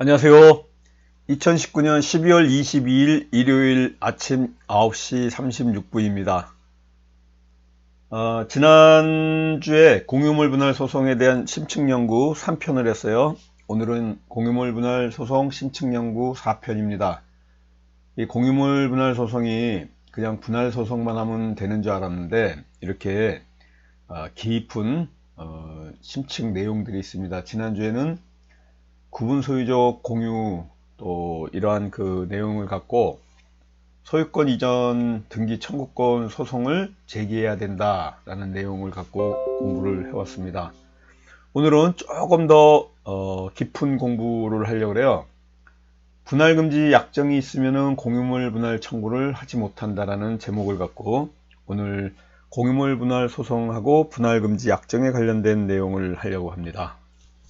안녕하세요. 2019년 12월 22일 일요일 아침 9시 36분입니다. 지난주에 공유물 분할 소송에 대한 심층 연구 3편을 했어요. 오늘은 공유물 분할 소송 심층 연구 4편입니다. 이 공유물 분할 소송이 그냥 분할 소송만 하면 되는 줄 알았는데 이렇게 깊은 심층 내용들이 있습니다. 지난주에는 구분 소유적 공유 또 이러한 그 내용을 갖고 소유권 이전 등기 청구권 소송을 제기해야 된다라는 내용을 갖고 공부를 해왔습니다. 오늘은 조금 더 깊은 공부를 하려고 해요. 분할금지 약정이 있으면 공유물 분할 청구를 하지 못한다라는 제목을 갖고 오늘 공유물 분할 소송하고 분할금지 약정에 관련된 내용을 하려고 합니다.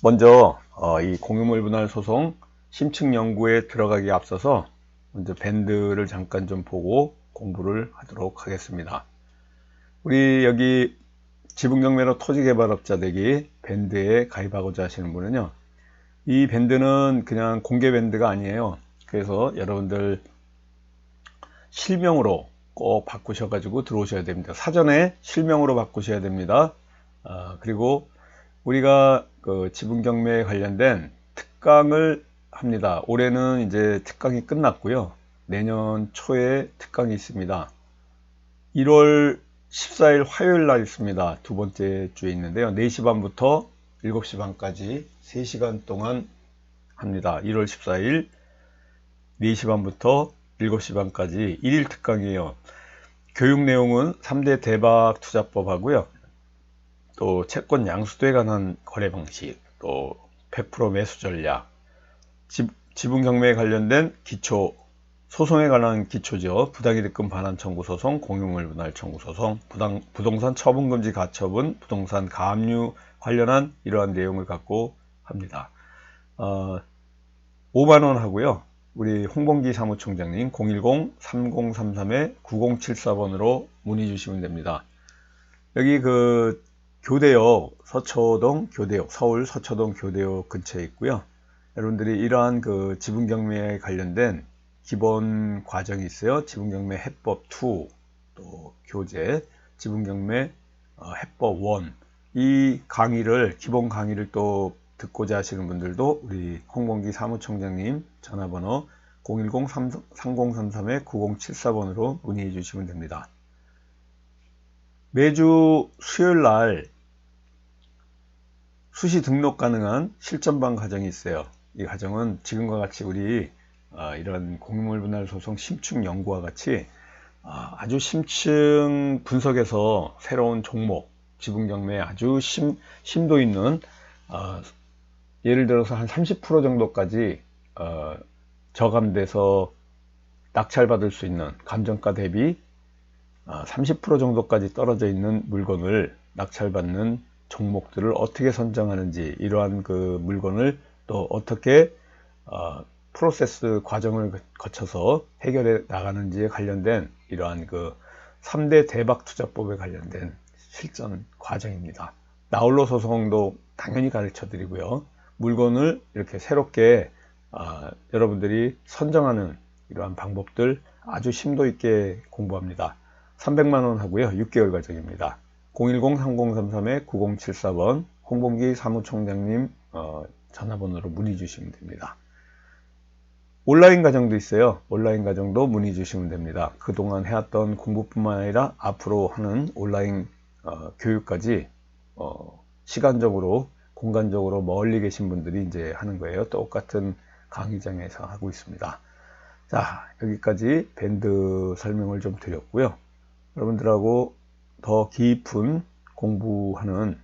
먼저 이 공유물 분할 소송 심층 연구에 들어가기 앞서서 먼저 밴드를 잠깐 좀 보고 공부를 하도록 하겠습니다. 우리 여기 지분경매로 토지개발업자 되기 밴드에 가입하고자 하시는 분은요, 이 밴드는 그냥 공개 밴드가 아니에요. 그래서 여러분들 실명으로 꼭 바꾸셔 가지고 들어오셔야 됩니다. 사전에 실명으로 바꾸셔야 됩니다. 그리고 우리가 그 지분경매에 관련된 특강을 합니다. 올해는 이제 특강이 끝났고요. 내년 초에 특강이 있습니다. 1월 14일 화요일 날 있습니다. 두 번째 주에 있는데요. 4시 반부터 7시 반까지 3시간 동안 합니다. 1월 14일 4시 반부터 7시 반까지 1일 특강이에요. 교육 내용은 3대 대박 투자법 하고요. 또 채권 양수도에 관한 거래 방식, 또 100% 매수 전략, 지분 경매에 관련된 기초, 소송에 관한 기초죠. 부당이득금 반환 청구 소송, 공유물 분할 청구 소송, 부동산 처분금지 가처분, 부동산 가압류 관련한 이러한 내용을 갖고 합니다. 5만원 하고요. 우리 홍범기 사무총장님 010-3033-9074번으로 문의 주시면 됩니다. 여기 그 교대역 서초동 교대역 서울 서초동 교대역 근처에 있고요. 여러분들이 이러한 그 지분경매에 관련된 기본 과정이 있어요. 지분경매 해법 2, 또 교재, 지분경매 해법 1. 이 강의를 기본 강의를 또 듣고자 하시는 분들도 우리 홍범기 사무총장님 전화번호 010-3033-9074번으로 문의해 주시면 됩니다. 매주 수요일 날 수시 등록 가능한 실전반 과정이 있어요. 이 과정은 지금과 같이 우리 이런 공유물 분할 소송 심층 연구와 같이 아주 심층 분석해서 새로운 종목, 지분경매에 아주 심도 있는 예를 들어서 한 30% 정도까지 저감돼서 낙찰받을 수 있는 감정가 대비 30% 정도까지 떨어져 있는 물건을 낙찰받는 종목들을 어떻게 선정하는지, 이러한 그 물건을 또 어떻게 프로세스 과정을 거쳐서 해결해 나가는지에 관련된 이러한 그 3대 대박 투자법에 관련된 실전 과정입니다. 나홀로 소송도 당연히 가르쳐 드리고요. 물건을 이렇게 새롭게 여러분들이 선정하는 이러한 방법들 아주 심도 있게 공부합니다. 300만원 하고요. 6개월 과정입니다. 010-3033-9074번 홍범기 사무총장님 전화번호로 문의 주시면 됩니다. 온라인 과정도 있어요. 온라인 과정도 문의 주시면 됩니다. 그동안 해왔던 공부뿐만 아니라 앞으로 하는 온라인 교육까지 시간적으로 공간적으로 멀리 계신 분들이 이제 하는 거예요. 똑같은 강의장에서 하고 있습니다. 자, 여기까지 밴드 설명을 좀 드렸고요. 여러분들하고 더 깊은 공부하는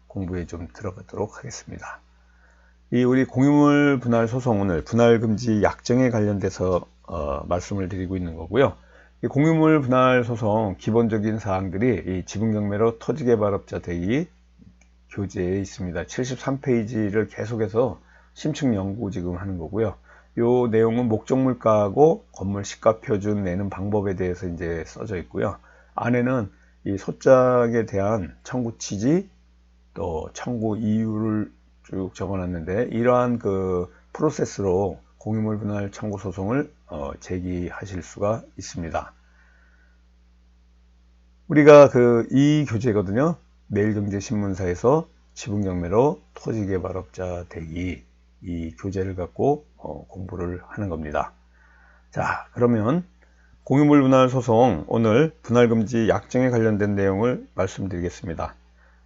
공부에 좀 들어가도록 하겠습니다. 이 우리 공유물 분할 소송, 오늘 분할금지 약정에 관련돼서 말씀을 드리고 있는 거고요. 이 공유물 분할 소송 기본적인 사항들이 이 지분경매로 토지개발업자 대의 교재에 있습니다. 73페이지를 계속해서 심층 연구 지금 하는 거고요. 요 내용은 목적물가하고 건물 시가표준 내는 방법에 대해서 이제 써져 있고요. 안에는 이 소장에 대한 청구 취지, 또 청구 이유를 쭉 적어놨는데, 이러한 그 프로세스로 공유물 분할 청구 소송을 제기하실 수가 있습니다. 우리가 이 교재거든요. 매일경제신문사에서 지분경매로 토지개발업자 대기, 이 교재를 갖고 공부를 하는 겁니다. 자, 그러면 공유물 분할 소송, 오늘 분할금지 약정에 관련된 내용을 말씀드리겠습니다.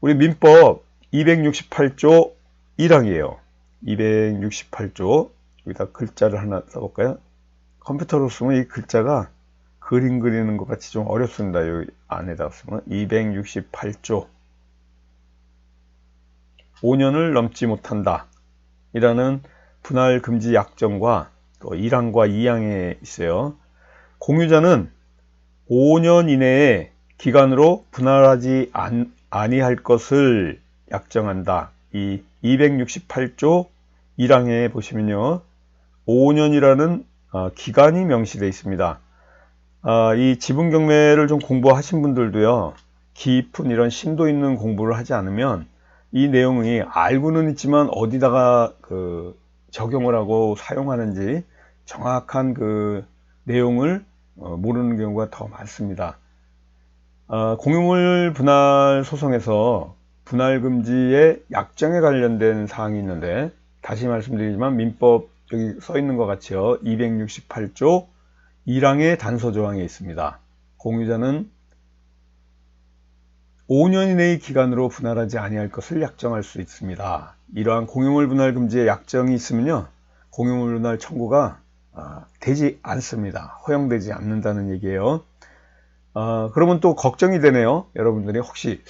우리 민법 268조 1항이에요. 268조, 여기다 글자를 하나 써볼까요? 컴퓨터로 쓰면 이 글자가 그림 그리는 것 같이 좀 어렵습니다. 여기 안에다 쓰면 268조 5년을 넘지 못한다 이라는 분할금지 약정과 또 1항과 2항에 있어요. 공유자는 5년 이내에 기간으로 분할하지 아니할 것을 약정한다. 이 268조 1항에 보시면요, 5년이라는 기간이 명시되어 있습니다. 이 지분경매를 좀 공부하신 분들도요, 깊은 이런 심도 있는 공부를 하지 않으면 이 내용이 알고는 있지만 어디다가 적용을 하고 사용하는지 정확한 내용을 모르는 경우가 더 많습니다. 공유물 분할 소송에서 분할금지의 약정에 관련된 사항이 있는데, 다시 말씀드리지만 민법 여기 써 있는 것 같이요, 268조 1항의 단서 조항에 있습니다. 공유자는 5년 이내의 기간으로 분할하지 아니할 것을 약정할 수 있습니다. 이러한 공유물 분할 금지의 약정이 있으면요, 공유물 분할 청구가 되지 않습니다. 허용되지 않는다는 얘기예요. 그러면 또 걱정이 되네요. 여러분들이 혹시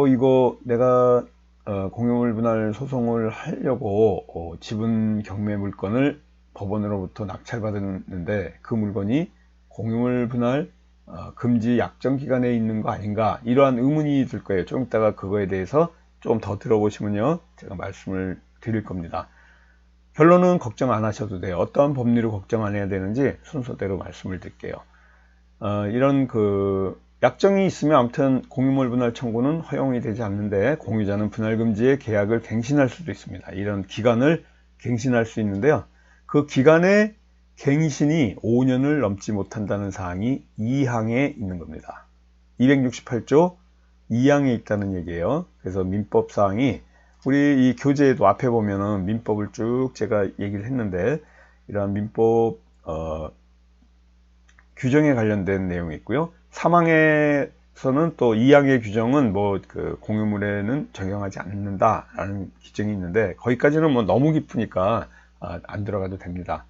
이거 내가 공유물 분할 소송을 하려고 지분 경매 물건을 법원으로부터 낙찰받았는데 그 물건이 공유물 분할 금지 약정 기간에 있는 거 아닌가, 이러한 의문이 들 거예요. 좀 이따가 그거에 대해서 좀 더 들어보시면요, 제가 말씀을 드릴 겁니다. 결론은 걱정 안 하셔도 돼요. 어떠한 법리로 걱정 안 해야 되는지 순서대로 말씀을 드릴게요. 이런 약정이 있으면 아무튼 공유물 분할 청구는 허용이 되지 않는데, 공유자는 분할금지의 계약을 갱신할 수도 있습니다. 이런 기간을 갱신할 수 있는데요, 그 기간의 갱신이 5년을 넘지 못한다는 사항이 2항에 있는 겁니다. 268조 2항에 있다는 얘기예요. 그래서 민법 사항이 우리 이 교재에도 앞에 보면은 민법을 쭉 제가 얘기를 했는데, 이러한 민법 규정에 관련된 내용이 있고요. 3항에서는 또 2항의 규정은 공유물에는 적용하지 않는다라는 규정이 있는데, 거기까지는 너무 깊으니까 안 들어가도 됩니다.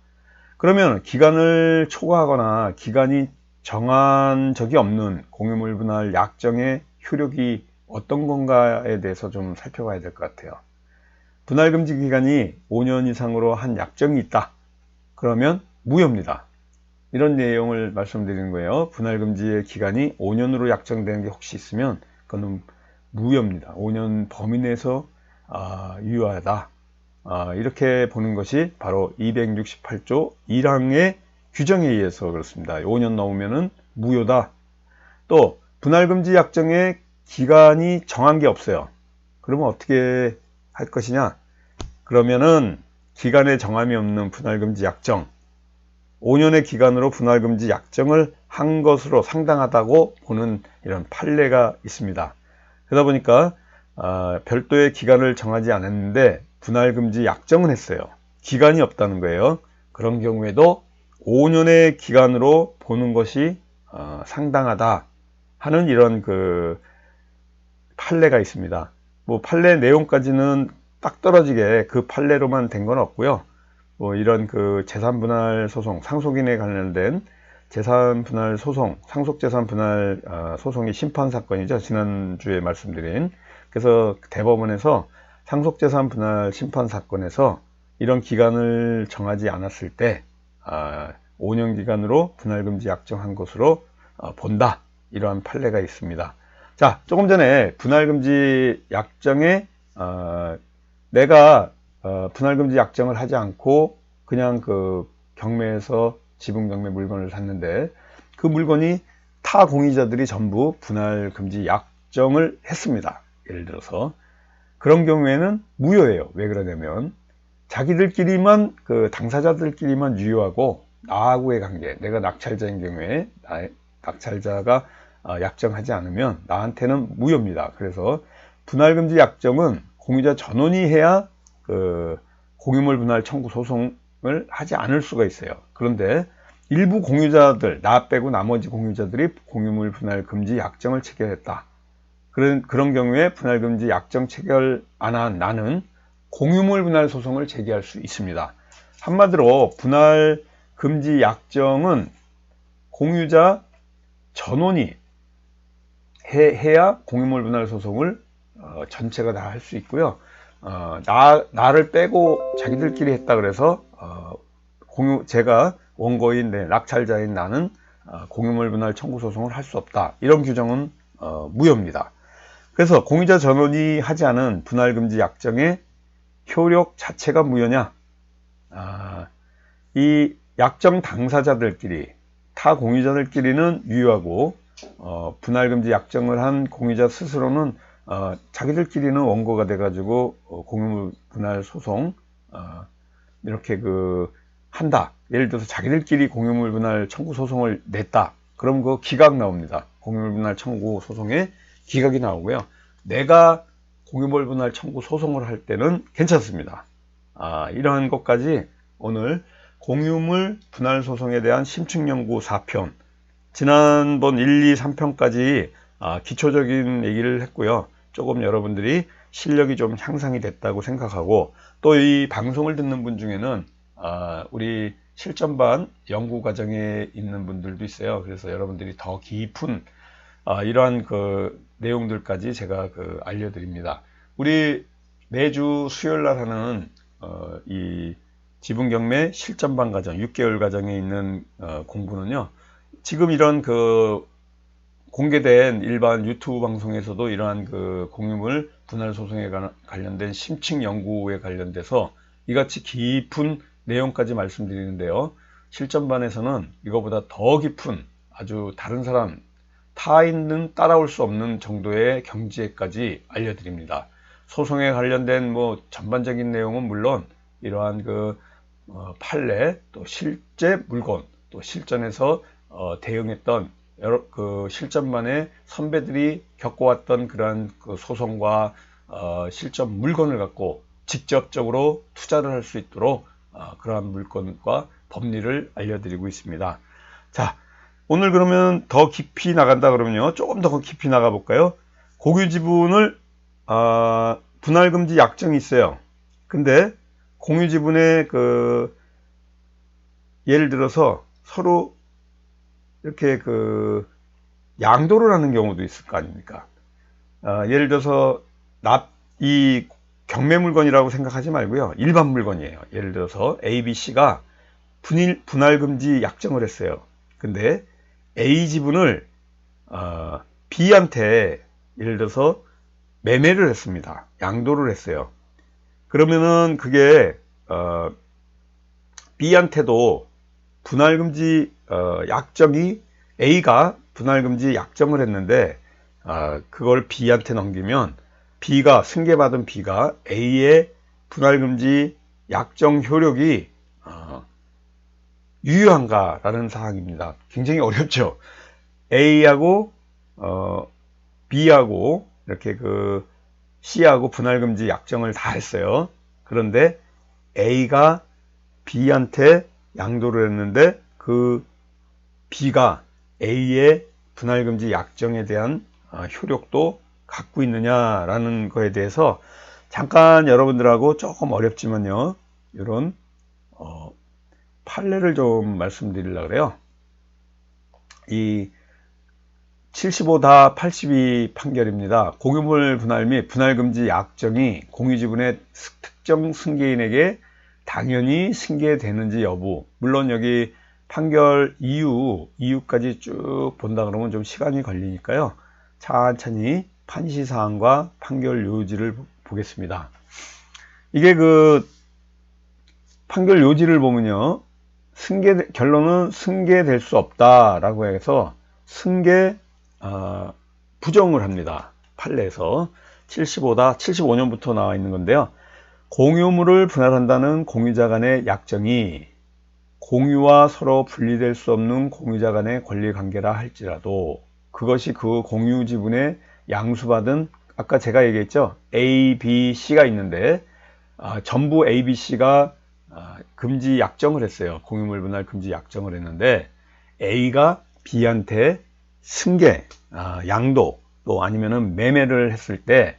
그러면 기간을 초과하거나 기간이 정한 적이 없는 공유물 분할 약정의 효력이 어떤 건가에 대해서 좀 살펴봐야 될 것 같아요. 분할금지 기간이 5년 이상으로 한 약정이 있다. 그러면 무효입니다. 이런 내용을 말씀드리는 거예요. 분할금지의 기간이 5년으로 약정되는 게 혹시 있으면 그거는 무효입니다. 5년 범위 내에서 유효하다. 이렇게 보는 것이 바로 268조 1항의 규정에 의해서 그렇습니다. 5년 넘으면은 무효다. 또 분할금지 약정의 기간이 정한 게 없어요. 그러면 어떻게 할 것이냐? 그러면은 기간에 정함이 없는 분할금지 약정, 5년의 기간으로 분할금지 약정을 한 것으로 상당하다고 보는 이런 판례가 있습니다. 그러다 보니까 별도의 기간을 정하지 않았는데 분할금지 약정은 했어요. 기간이 없다는 거예요. 그런 경우에도 5년의 기간으로 보는 것이 상당하다 하는 이런 판례가 있습니다. 판례 내용까지는 딱 떨어지게 그 판례로만 된 건 없고요. 이런 재산분할 소송, 상속인에 관련된 재산분할 소송, 상속재산분할 소송이 심판사건이죠. 지난주에 말씀드린. 그래서 대법원에서 상속재산분할 심판사건에서 이런 기간을 정하지 않았을 때 5년 기간으로 분할금지 약정한 것으로 본다. 이러한 판례가 있습니다. 자, 조금 전에 분할금지 약정에 내가 분할금지 약정을 하지 않고 그냥 경매에서 지분경매 물건을 샀는데 그 물건이 타 공유자들이 전부 분할금지 약정을 했습니다. 예를 들어서 그런 경우에는 무효예요. 왜 그러냐면 자기들끼리만 그 당사자들끼리만 유효하고 나하고의 관계, 내가 낙찰자인 경우에 낙찰자가 약정하지 않으면 나한테는 무효입니다. 그래서 분할금지 약정은 공유자 전원이 해야 그 공유물 분할 청구 소송을 하지 않을 수가 있어요. 그런데 일부 공유자들, 나 빼고 나머지 공유자들이 공유물 분할 금지 약정을 체결했다. 그런 경우에 분할금지 약정 체결 안 한 나는 공유물 분할 소송을 제기할 수 있습니다. 한마디로 분할금지 약정은 공유자 전원이 해야 공유물 분할 소송을 전체가 다 할 수 있고요. 나를 빼고 자기들끼리 했다 그래서 제가 원고인 낙찰자인 나는 공유물 분할 청구 소송을 할 수 없다. 이런 규정은 무효입니다. 그래서 공유자 전원이 하지 않은 분할금지 약정의 효력 자체가 무효냐? 이 약정 당사자들끼리, 타 공유자들끼리는 유효하고 분할금지 약정을 한 공유자 스스로는 자기들끼리는 원고가 돼가지고 공유물 분할 소송 이렇게 한다. 예를 들어서 자기들끼리 공유물 분할 청구 소송을 냈다. 그럼 그 기각 나옵니다. 공유물 분할 청구 소송에 기각이 나오고요. 내가 공유물 분할 청구 소송을 할 때는 괜찮습니다. 이러한 것까지 오늘 공유물 분할 소송에 대한 심층연구 4편, 지난번 1, 2, 3편까지 기초적인 얘기를 했고요. 조금 여러분들이 실력이 좀 향상이 됐다고 생각하고, 또 이 방송을 듣는 분 중에는 우리 실전반 연구 과정에 있는 분들도 있어요. 그래서 여러분들이 더 깊은 이러한 내용들까지 제가 알려드립니다. 우리 매주 수요일 날 하는 이 지분경매 실전반 과정 6개월 과정에 있는 공부는요, 지금 이런 공개된 일반 유튜브 방송에서도 이러한 공유물 분할 소송에 관련된 심층 연구에 관련돼서 이같이 깊은 내용까지 말씀드리는데요, 실전반에서는 이거보다 더 깊은 아주 다른 사람, 타인은 따라올 수 없는 정도의 경지에까지 알려드립니다. 소송에 관련된 전반적인 내용은 물론 이러한 판례, 또 실제 물건, 또 실전에서 대응했던 여러 실전만의 선배들이 겪어왔던 그러한 소송과 실전 물건을 갖고 직접적으로 투자를 할 수 있도록 그러한 물건과 법리를 알려드리고 있습니다. 자, 오늘 그러면 더 깊이 나간다 그러면요, 조금 더 깊이 나가 볼까요? 공유지분을 분할금지 약정이 있어요. 근데 공유지분에 예를 들어서 서로 이렇게 양도를 하는 경우도 있을 거 아닙니까? 예를 들어서 이 경매 물건이라고 생각하지 말고요, 일반 물건이에요. 예를 들어서 A, B, C가 분할금지 약정을 했어요. 근데 A 지분을 B한테 예를 들어서 매매를 했습니다. 양도를 했어요. 그러면은 그게 B한테도 분할금지 약정이, A가 분할금지 약정을 했는데 그걸 B한테 넘기면 승계받은 B가 A의 분할금지 약정 효력이 유효한가라는 사항입니다. 굉장히 어렵죠. A하고 B하고 이렇게 C하고 분할금지 약정을 다 했어요. 그런데 A가 B한테 양도를 했는데 B가 A의 분할금지 약정에 대한 효력도 갖고 있느냐라는 거에 대해서 잠깐 여러분들하고 조금 어렵지만요, 이런 판례를 좀 말씀드리려고 그래요. 이 75-82 판결입니다. 공유물 분할 및 분할금지 약정이 공유지분의 특정 승계인에게 당연히 승계되는지 여부, 물론 여기 판결 이유까지 쭉 본다 그러면 좀 시간이 걸리니까요, 천천히 판시사항과 판결 요지를 보겠습니다. 이게 판결 요지를 보면요, 결론은 승계될 수 없다라고 해서 승계 부정을 합니다. 판례에서 75년부터 나와 있는 건데요. 공유물을 분할한다는 공유자 간의 약정이 공유와 서로 분리될 수 없는 공유자 간의 권리관계라 할지라도 그것이 그 공유 지분의 양수받은, 아까 제가 얘기했죠, A, B, C가 있는데 전부 A, B, C가 금지 약정을 했어요. 공유물 분할 금지 약정을 했는데 A가 B한테 승계, 양도 또 아니면은 매매를 했을 때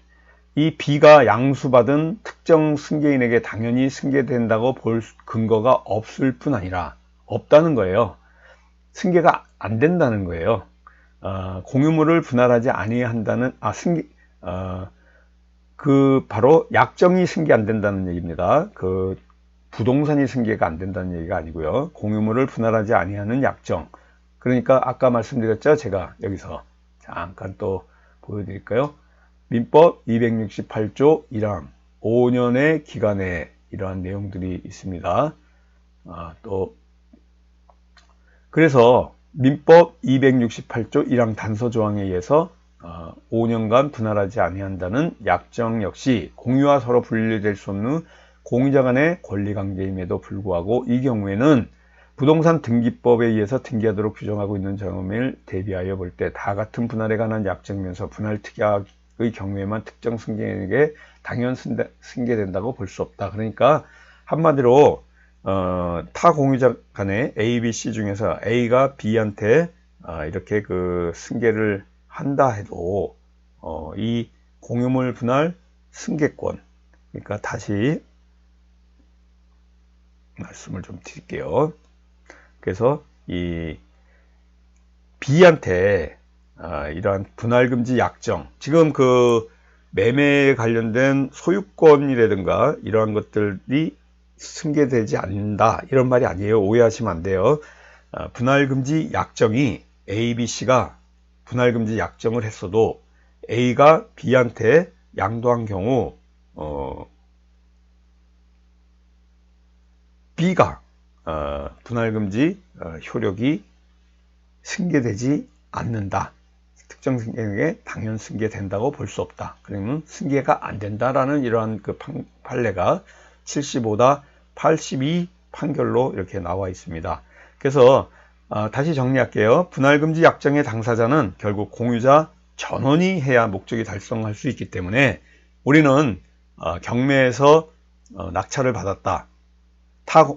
이 B가 양수받은 특정 승계인에게 당연히 승계된다고 볼 근거가 없을 뿐 아니라 없다는 거예요. 승계가 안 된다는 거예요. 공유물을 분할하지 아니한다는 그 바로 약정이 승계 안 된다는 얘기입니다. 그 부동산이 승계가 안 된다는 얘기가 아니고요. 공유물을 분할하지 아니하는 약정. 그러니까 아까 말씀드렸죠. 제가 여기서 잠깐 또 보여드릴까요? 민법 268조 1항 5년의 기간에 이러한 내용들이 있습니다. 그래서 민법 268조 1항 단서조항에 의해서 5년간 분할하지 아니한다는 약정 역시 공유와 서로 분리될 수 없는 공유자 간의 권리관계임에도 불구하고 이 경우에는 부동산 등기법에 의해서 등기하도록 규정하고 있는 점을 대비하여 볼 때 다 같은 분할에 관한 약정이면서 분할 특약의 경우에만 특정 승계인에게 당연 승계된다고 볼 수 없다. 그러니까 한마디로 타 공유자 간의 A, B, C 중에서 A가 B한테 이렇게 그 승계를 한다 해도 이 공유물 분할 승계권, 그러니까 다시 말씀을 좀 드릴게요. 그래서 이 B한테 이러한 분할금지 약정, 지금 그 매매에 관련된 소유권이라든가 이러한 것들이 승계되지 않는다 이런 말이 아니에요. 오해하시면 안 돼요. 분할금지 약정이 A, B, C가 분할금지 약정을 했어도 A가 B한테 양도한 경우 B가 분할금지 효력이 승계되지 않는다. 특정 승계에게 당연 승계된다고 볼 수 없다. 그러면 승계가 안 된다라는 이러한 그 판례가 75-82 판결로 이렇게 나와 있습니다. 그래서 다시 정리할게요. 분할금지 약정의 당사자는 결국 공유자 전원이 해야 목적이 달성할 수 있기 때문에 우리는 경매에서 낙찰을 받았다.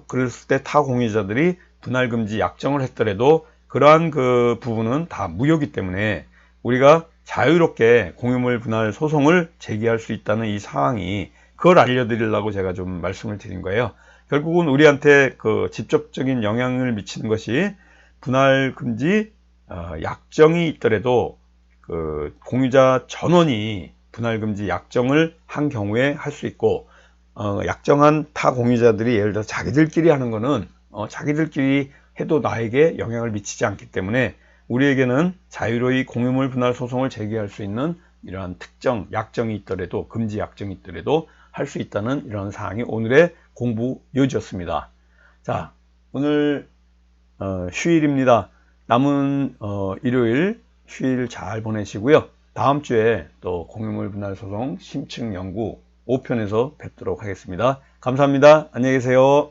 그랬을 때 타 공유자들이 분할금지 약정을 했더라도 그러한 그 부분은 다 무효이기 때문에 우리가 자유롭게 공유물 분할 소송을 제기할 수 있다는 이 사항이, 그걸 알려드리려고 제가 좀 말씀을 드린 거예요. 결국은 우리한테 그 직접적인 영향을 미치는 것이 분할금지 약정이 있더라도 그 공유자 전원이 분할금지 약정을 한 경우에 할 수 있고, 약정한 타 공유자들이 예를 들어 자기들끼리 하는 거는 자기들끼리 해도 나에게 영향을 미치지 않기 때문에 우리에게는 자유로이 공유물 분할 소송을 제기할 수 있는 이러한 특정 약정이 있더라도, 금지 약정이 있더라도 할 수 있다는 이런 사항이 오늘의 공부 요지였습니다. 자, 오늘 휴일입니다. 남은 일요일 휴일 잘 보내시고요. 다음 주에 또 공유물 분할 소송 심층 연구 5편에서 뵙도록 하겠습니다. 감사합니다. 안녕히 계세요.